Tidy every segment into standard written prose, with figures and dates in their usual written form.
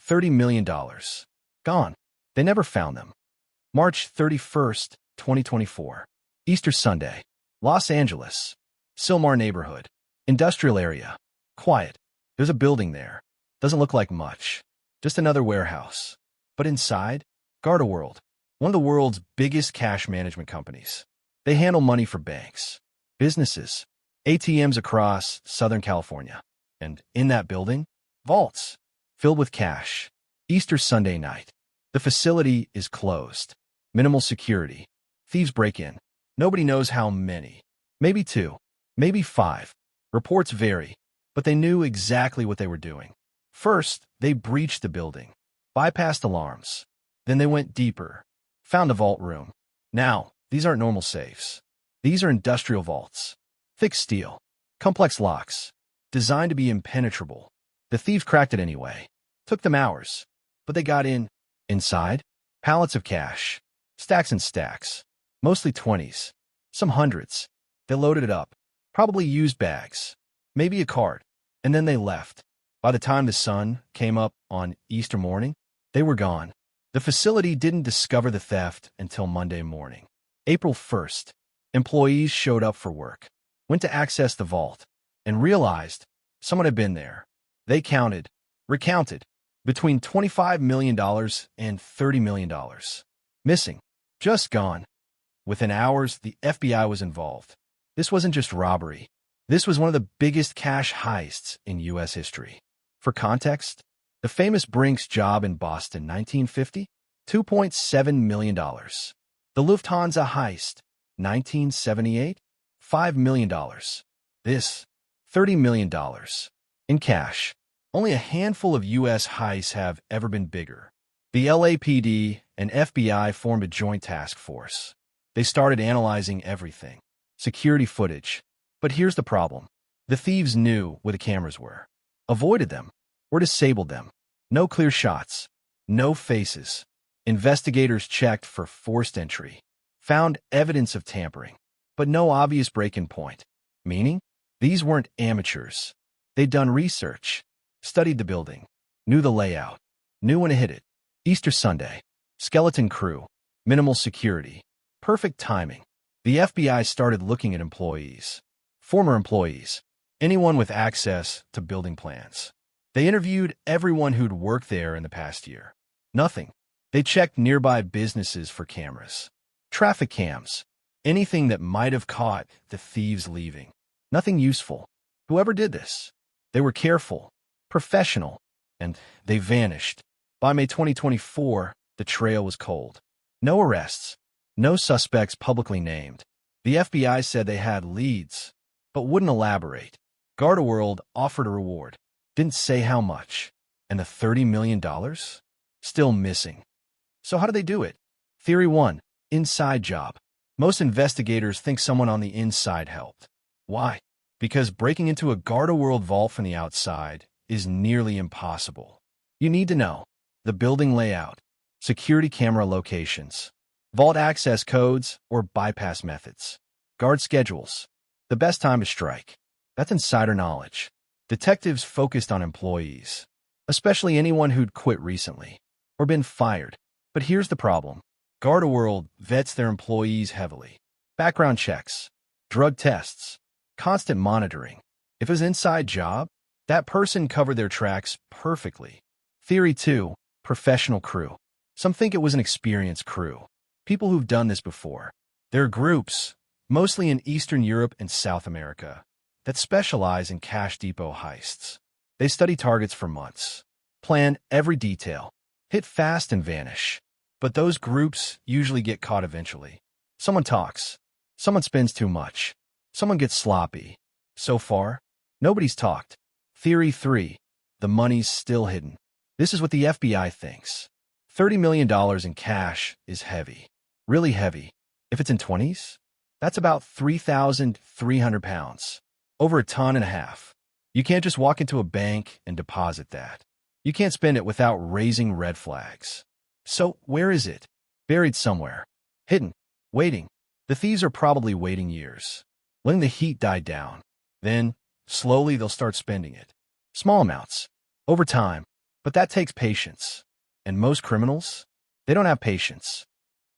$30 million. Gone. They never found them. March 31st, 2024. Easter Sunday. Los Angeles. Sylmar neighborhood. Industrial area. Quiet. There's a building there. Doesn't look like much. Just another warehouse. But inside, GardaWorld, one of the world's biggest cash management companies. They handle money for banks, businesses, ATMs across Southern California. And in that building, vaults filled with cash. Easter Sunday night. The facility is closed. Minimal security. Thieves break in. Nobody knows how many. Maybe 2, maybe 5. Reports vary, but they knew exactly what they were doing. First, they breached the building, bypassed alarms. Then they went deeper, found a vault room. Now, these aren't normal safes. These are industrial vaults. Thick steel, complex locks, designed to be impenetrable. The thieves cracked it anyway. Took them hours, but they got in. Inside, pallets of cash, stacks and stacks, mostly 20s, some hundreds. They loaded it up, probably used bags, maybe a cart, and then they left. By the time the sun came up on Easter morning, they were gone. The facility didn't discover the theft until Monday morning. April 1st, employees showed up for work, went to access the vault, and realized someone had been there. They recounted, between $25 million and $30 million. Missing. Just gone. Within hours, the FBI was involved. This wasn't just robbery. This was one of the biggest cash heists in U.S. history. For context, the famous Brinks job in Boston, 1950, $2.7 million. The Lufthansa heist, 1978, $5 million. This, $30 million. In cash. Only a handful of U.S. heists have ever been bigger. The LAPD and FBI formed a joint task force. They started analyzing everything. Security footage. But here's the problem. The thieves knew where the cameras were. Avoided them. Or disabled them. No clear shots. No faces. Investigators checked for forced entry. Found evidence of tampering. But no obvious break-in point. Meaning, these weren't amateurs. They'd done research. Studied the building. Knew the layout. Knew when to hit it. Easter Sunday. Skeleton crew. Minimal security. Perfect timing. The FBI started looking at employees. Former employees. Anyone with access to building plans. They interviewed everyone who'd worked there in the past year. Nothing. They checked nearby businesses for cameras. Traffic cams. Anything that might have caught the thieves leaving. Nothing useful. Whoever did this. They were careful. Professional. And they vanished. By May 2024, the trail was cold. No arrests. No suspects publicly named. The FBI said they had leads, but wouldn't elaborate. GardaWorld offered a reward. Didn't say how much. And the $30 million? Still missing. So how did they do it? Theory 1. Inside job. Most investigators think someone on the inside helped. Why? Because breaking into a GardaWorld vault from the outside is nearly impossible. You need to know the building layout, security camera locations, vault access codes or bypass methods, guard schedules, the best time to strike. That's insider knowledge. Detectives focused on employees, especially anyone who'd quit recently or been fired. But here's the problem. GardaWorld vets their employees heavily. Background checks, drug tests, constant monitoring. If it was an inside job, that person covered their tracks perfectly. Theory 2. Professional crew. Some think it was an experienced crew. People who've done this before. There are groups, mostly in Eastern Europe and South America, that specialize in cash depot heists. They study targets for months, plan every detail, hit fast and vanish. But those groups usually get caught eventually. Someone talks. Someone spends too much. Someone gets sloppy. So far, nobody's talked. Theory 3. The money's still hidden. This is what the FBI thinks. $30 million in cash is heavy. Really heavy. If it's in 20s, that's about 3,300 pounds. Over 1.5 tons. You can't just walk into a bank and deposit that. You can't spend it without raising red flags. So, where is it? Buried somewhere. Hidden. Waiting. The thieves are probably waiting years. Letting the heat die down. Then, slowly they'll start spending it. Small amounts. Over time. But that takes patience. And most criminals, they don't have patience.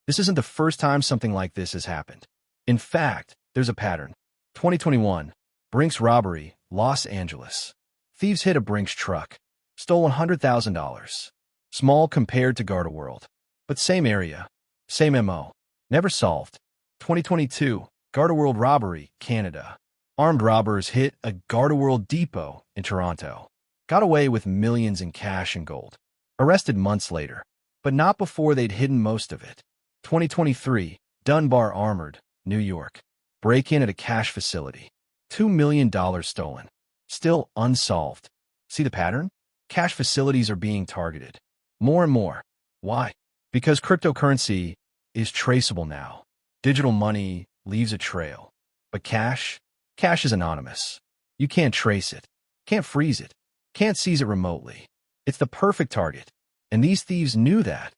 This isn't the first time something like this has happened. In fact, there's a pattern. 2021, Brinks robbery, Los Angeles. Thieves hit a Brinks truck, stole $100,000. Small compared to GardaWorld, but same area, same MO. Never solved. 2022, GardaWorld robbery, Canada. Armed robbers hit a GardaWorld depot in Toronto. Got away with millions in cash and gold. Arrested months later, but not before they'd hidden most of it. 2023, Dunbar Armored, New York. Break-in at a cash facility. $2 million stolen. Still unsolved. See the pattern? Cash facilities are being targeted. More and more. Why? Because cryptocurrency is traceable now. Digital money leaves a trail. But cash is anonymous. You can't trace it, can't freeze it, can't seize it remotely. It's the perfect target. And these thieves knew that.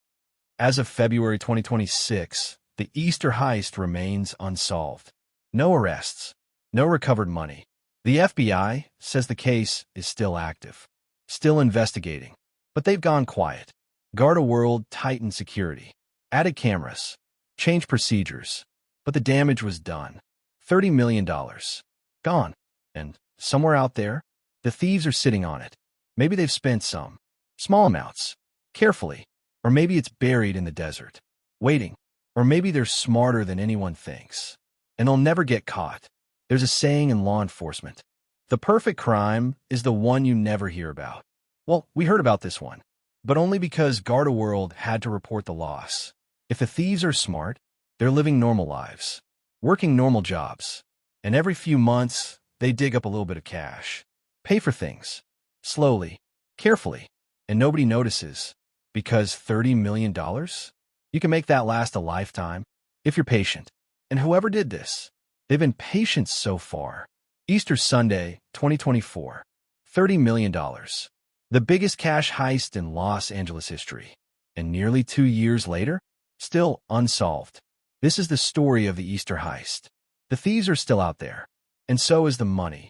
As of February 2026, the Easter Heist remains unsolved. No arrests, no recovered money. The FBI says the case is still active, still investigating, but they've gone quiet. GardaWorld tightened security, added cameras, changed procedures, but the damage was done. $30 million. Gone. And somewhere out there, the thieves are sitting on it. Maybe they've spent some, small amounts, carefully, or maybe it's buried in the desert, waiting, or maybe they're smarter than anyone thinks, and they'll never get caught. There's a saying in law enforcement, the perfect crime is the one you never hear about. Well, we heard about this one, but only because GardaWorld had to report the loss. If the thieves are smart, they're living normal lives, working normal jobs, and every few months, they dig up a little bit of cash, pay for things, slowly, carefully, and nobody notices, because $30 million? You can make that last a lifetime, if you're patient. And whoever did this, they've been patient so far. Easter Sunday, 2024, $30 million. The biggest cash heist in Los Angeles history. And nearly 2 years later, still unsolved. This is the story of the Easter Heist. The thieves are still out there, and so is the money.